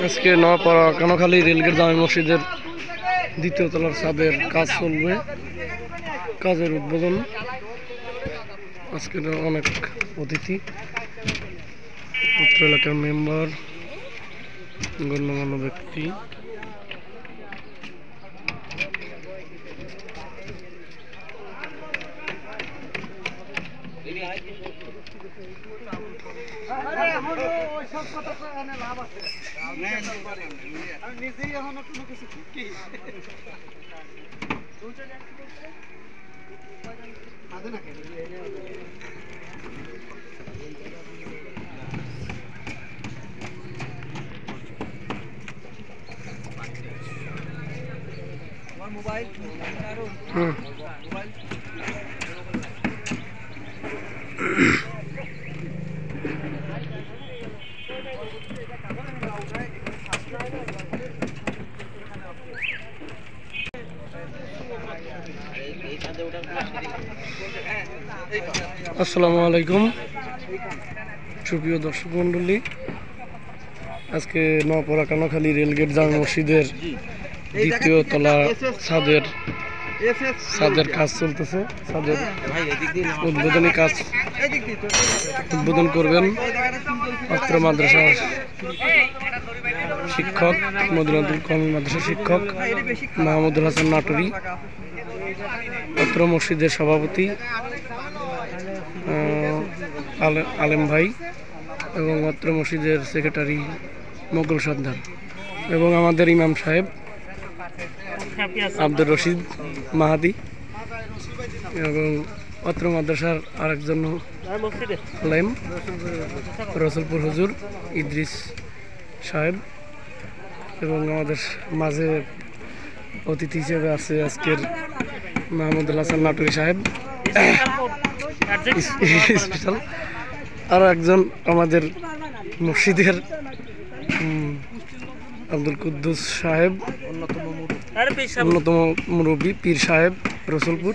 আজকে নওয়াপাড়া কানাখালী রেলগেট জামে মসজিদের দ্বিতীয় তলার ছাদের কাজ চলবে। কাজের উদ্বোধন আজকের অনেক অতিথি, উত্তর এলাকার মেম্বার, গণ্যমান্য ব্যক্তি। আসসালামু আলাইকুম সুপ্রিয় দর্শক মন্ডলী, আজকে নওয়াপাড়া কানাখালী রেলগেট জামে মসজিদের দ্বিতীয় তলা ছাদের কাজ চলতেছে। ছাদের উদ্বোধনী কাজ উদ্বোধন করবেন অত্র মাদ্রাসার শিক্ষক, মদিনাতুল কওমি মাদ্রাসার শিক্ষক মাহমুদুল হাসান নাটোরি, অত্র মসজিদের সভাপতি আলেম ভাই এবং অত্র মসজিদের সেক্রেটারি মোগল সর্দার এবং আমাদের ইমাম সাহেব আব্দুর রশিদ মাহাদি এবং অত্র মাদ্রাসার আরেকজন আলেম রসুলপুর হুজুর ইদ্রিস সাহেব এবং আমাদের মাঝে অতিথি হিসেবে আছে আজকের মাহমুদুল হাসান নাটোরি সাহেব স্পেশাল, আরও একজন আমাদের মসজিদের আব্দুল কুদ্দুস সাহেব, অন্যতম মুরব্বী পীর সাহেব রসুলপুর।